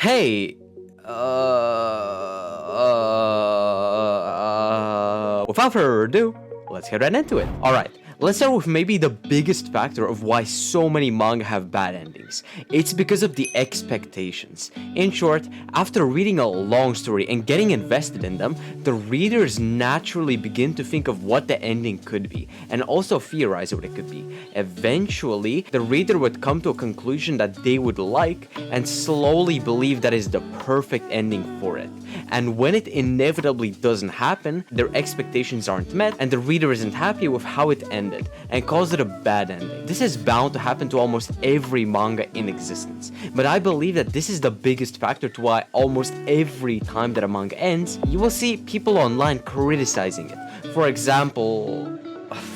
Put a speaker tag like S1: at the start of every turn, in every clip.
S1: Hey, without further ado, let's get right into it. Alright, let's start with maybe the biggest factor of why so many manga have bad endings. It's because of the expectations. In short, after reading a long story and getting invested in them, the readers naturally begin to think of what the ending could be, and also theorize what it could be. Eventually, the reader would come to a conclusion that they would like, and slowly believe that is the perfect ending for it. And when it inevitably doesn't happen, their expectations aren't met, and the reader isn't happy with how it ended, and calls it a bad ending. This is bound to happen to almost every manga in existence, but I believe that this is the biggest factor to why almost every time that a manga ends, you will see people online criticizing it. For example...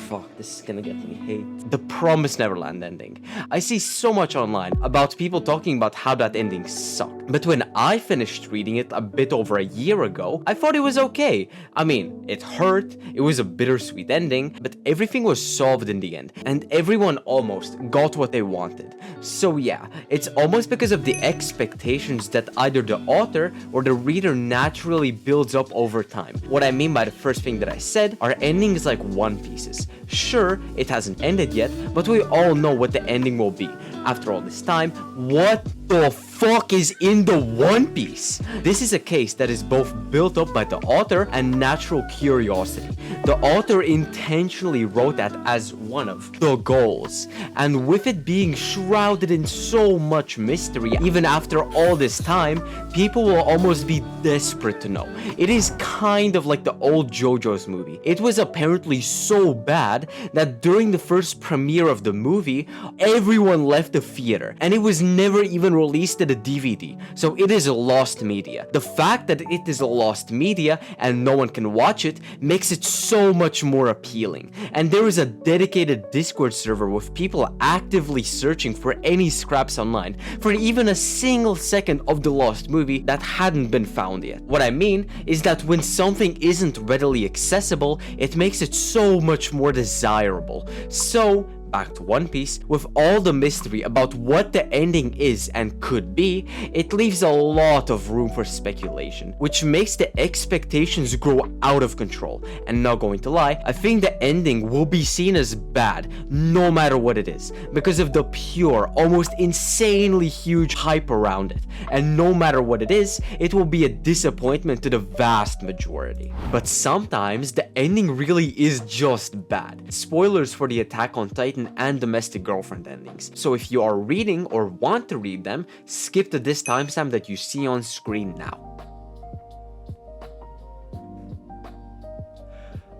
S1: fuck, this is gonna get me hate. The Promised Neverland ending. I see so much online about people talking about how that ending sucked. But when I finished reading it a bit over a year ago, I thought it was okay. I mean, it hurt, it was a bittersweet ending, but everything was solved in the end, and everyone almost got what they wanted. So yeah, it's almost because of the expectations that either the author or the reader naturally builds up over time. What I mean by the first thing that I said are endings like One Piece's. Sure, it hasn't ended yet, but we all know what the ending will be. After all this time, what the fuck is in the One Piece? This is a case that is both built up by the author and natural curiosity. The author intentionally wrote that as one of the goals, and with it being shrouded in so much mystery, even after all this time, people will almost be desperate to know. It is kind of like the old JoJo's movie. It was apparently so bad that during the first premiere of the movie, everyone left the theater, and it was never even released as a DVD, so it is a lost media. The fact that it is a lost media and no one can watch it makes it so much more appealing, and there is a dedicated Discord server with people actively searching for any scraps online for even a single second of the lost movie that hadn't been found yet. What I mean is that when something isn't readily accessible, it makes it so much more desirable. So back to One Piece, with all the mystery about what the ending is and could be, it leaves a lot of room for speculation, which makes the expectations grow out of control. And not going to lie, I think the ending will be seen as bad no matter what it is, because of the pure, almost insanely huge hype around it. And no matter what it is, it will be a disappointment to the vast majority. But sometimes the ending really is just bad. Spoilers for the Attack on Titan and Domestic Girlfriend endings. So if you are reading or want to read them, skip to this timestamp that you see on screen now.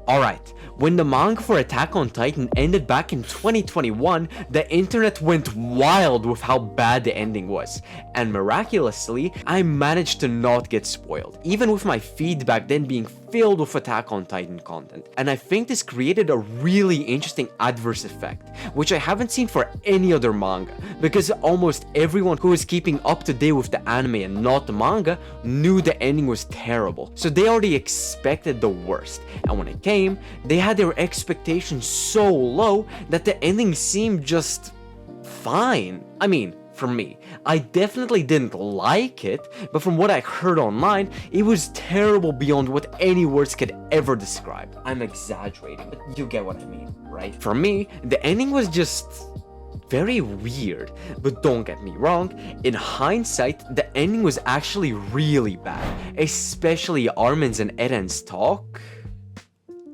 S1: Alright, when the manga for Attack on Titan ended back in 2021, the internet went wild with how bad the ending was. And miraculously, I managed to not get spoiled, even with my feed back then being filled with Attack on Titan content. And I think this created a really interesting adverse effect, which I haven't seen for any other manga, because almost everyone who was keeping up to date with the anime and not the manga knew the ending was terrible, so they already expected the worst. And when it came, they had their expectations so low that the ending seemed just fine. I mean, for me, I definitely didn't like it, but from what I heard online, it was terrible beyond what any words could ever describe. I'm exaggerating, but you get what I mean, right? For me, the ending was just very weird, but don't get me wrong, in hindsight, the ending was actually really bad, especially Armin's and Eren's talk.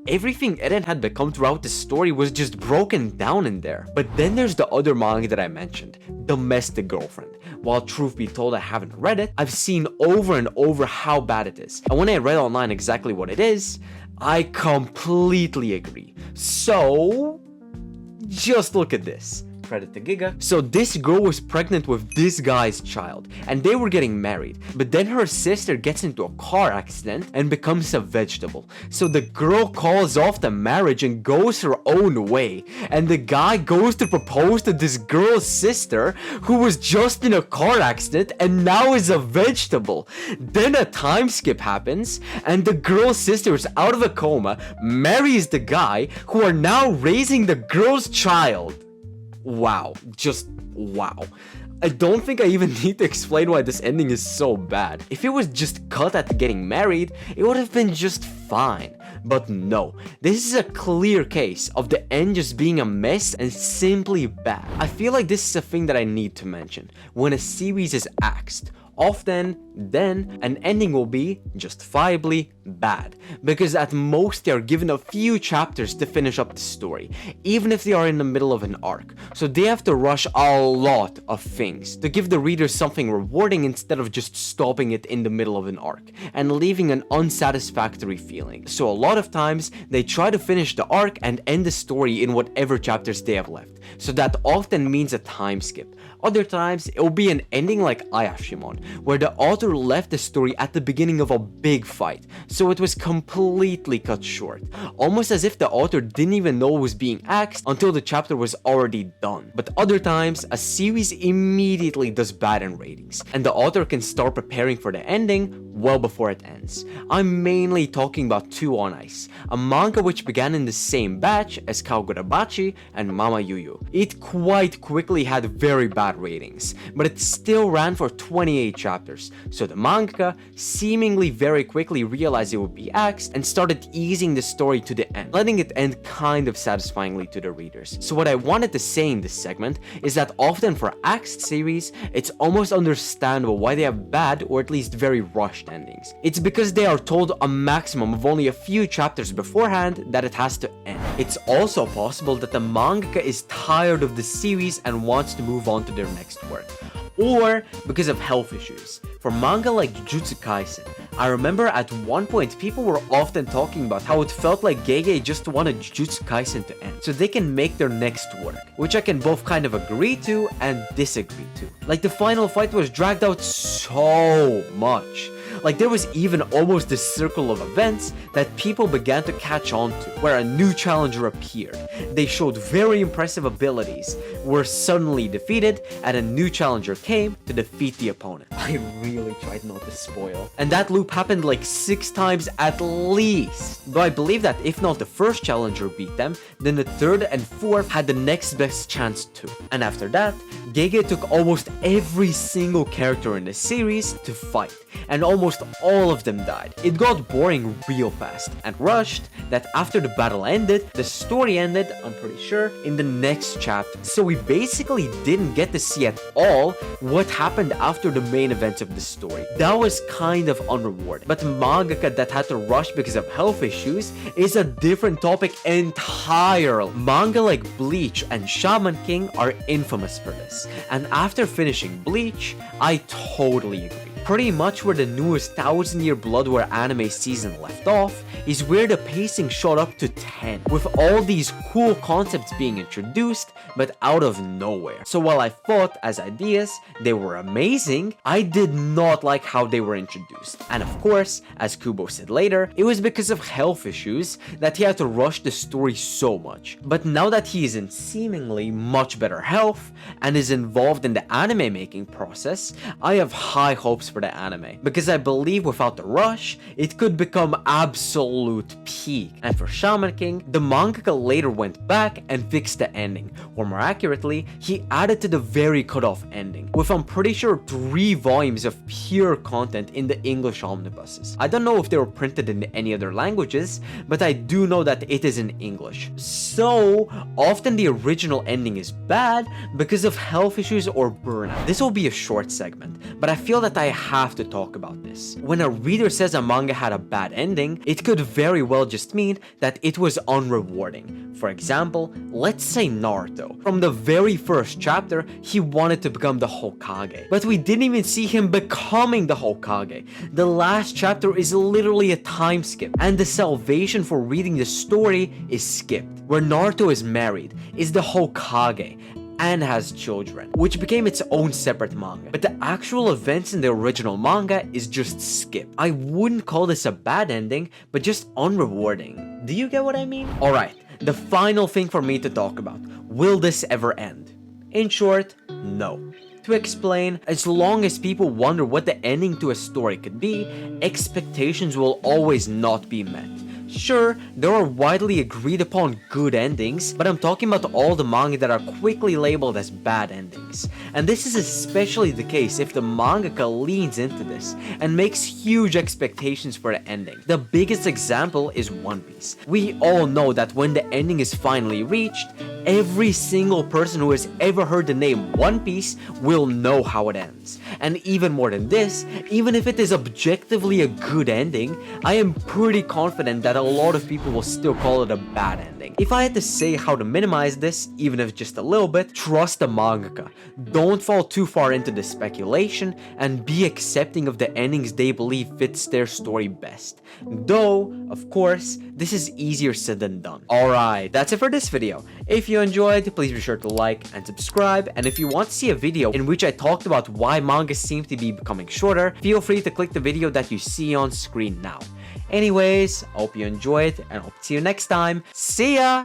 S1: Everything Eren had become throughout the story was just broken down in there. But then there's the other manga that I mentioned, Domestic Girlfriend. While truth be told I haven't read it, I've seen over and over how bad it is. And when I read online exactly what it is, I completely agree. So, just look at this. Credit to Giga. So this girl was pregnant with this guy's child, and they were getting married, but then her sister gets into a car accident and becomes a vegetable. So the girl calls off the marriage and goes her own way, and the guy goes to propose to this girl's sister who was just in a car accident and now is a vegetable. Then a time skip happens, and the girl's sister is out of a coma, marries the guy, who are now raising the girl's child. Wow, just wow. I don't think I even need to explain why this ending is so bad. If it was just cut at getting married, it would have been just fine. But no, this is a clear case of the end just being a mess and simply bad. I feel like this is a thing that I need to mention. When a series is axed, often, then, an ending will be justifiably bad, because at most they are given a few chapters to finish up the story, even if they are in the middle of an arc, so they have to rush a lot of things to give the reader something rewarding instead of just stopping it in the middle of an arc, and leaving an unsatisfactory feeling. So a lot of times, they try to finish the arc and end the story in whatever chapters they have left, so that often means a time skip. Other times, it will be an ending like Ayashimon, where the author left the story at the beginning of a big fight, so it was completely cut short, almost as if the author didn't even know it was being axed until the chapter was already done. But other times, a series immediately does bad in ratings, and the author can start preparing for the ending well before it ends. I'm mainly talking about Two on Ice, a manga which began in the same batch as Kaogurabachi and Mama Yuyu. It quite quickly had very bad ratings, but it still ran for 28 chapters, so the mangaka seemingly very quickly realized it would be axed and started easing the story to the end, letting it end kind of satisfyingly to the readers. So what I wanted to say in this segment is that often for axed series, it's almost understandable why they have bad or at least very rushed endings. It's because they are told a maximum of only a few chapters beforehand that it has to end. It's also possible that the mangaka is tired of the series and wants to move on to their next work, or because of health issues. For manga like Jujutsu Kaisen, I remember at one point people were often talking about how it felt like Gege just wanted Jujutsu Kaisen to end so they can make their next work, which I can both kind of agree to and disagree to. Like, the final fight was dragged out so much. Like, there was even almost this circle of events that people began to catch on to, where a new challenger appeared. They showed very impressive abilities, were suddenly defeated, and a new challenger came to defeat the opponent. I really tried not to spoil. And that loop happened like 6 times at least. Though I believe that if not the first challenger beat them, then the third and fourth had the next best chance too. And after that, Gege took almost every single character in the series to fight, and almost all of them died. It got boring real fast and rushed that after the battle ended, the story ended, I'm pretty sure, in the next chapter. So we basically didn't get to see at all what happened after the main events of the story. That was kind of unrewarding. But mangaka that had to rush because of health issues is a different topic entirely. Manga like Bleach and Shaman King are infamous for this. And after finishing Bleach, I totally agree. Pretty much where the newest 1000-Year Blood War anime season left off is where the pacing shot up to 10, with all these cool concepts being introduced, but out of nowhere. So while I thought as ideas they were amazing, I did not like how they were introduced. And of course, as Kubo said later, it was because of health issues that he had to rush the story so much. But now that he is in seemingly much better health and is involved in the anime making process, I have high hopes for the anime, because I believe without the rush, it could become absolute peak. And for Shaman King, the mangaka later went back and fixed the ending, or more accurately, he added to the very cut-off ending, with I'm pretty sure 3 volumes of pure content in the English omnibuses. I don't know if they were printed in any other languages, but I do know that it is in English. So often the original ending is bad because of health issues or burnout. This will be a short segment, but I feel that I have to talk about this. When a reader says a manga had a bad ending, it could very well just mean that it was unrewarding. For example, let's say Naruto. From the very first chapter, he wanted to become the Hokage, but we didn't even see him becoming the Hokage. The last chapter is literally a time skip, and the salvation for reading the story is skipped. Where Naruto is married, is the Hokage, and has children, which became its own separate manga. But the actual events in the original manga is just skipped. I wouldn't call this a bad ending, but just unrewarding. Do you get what I mean? Alright, the final thing for me to talk about. Will this ever end? In short, no. To explain, as long as people wonder what the ending to a story could be, expectations will always not be met. Sure, there are widely agreed upon good endings, but I'm talking about all the manga that are quickly labeled as bad endings. And this is especially the case if the mangaka leans into this and makes huge expectations for the ending. The biggest example is One Piece. We all know that when the ending is finally reached, every single person who has ever heard the name One Piece will know how it ends. And even more than this, even if it is objectively a good ending, I am pretty confident that a lot of people will still call it a bad ending. If I had to say how to minimize this, even if just a little bit, trust the mangaka. Don't fall too far into the speculation and be accepting of the endings they believe fits their story best. Though, of course, this is easier said than done. Alright, that's it for this video. If you enjoyed, please be sure to like and subscribe, and if you want to see a video in which I talked about why manga seems to be becoming shorter, feel free to click the video that you see on screen now. Anyways, I hope you enjoyed and hope to see you next time. See ya!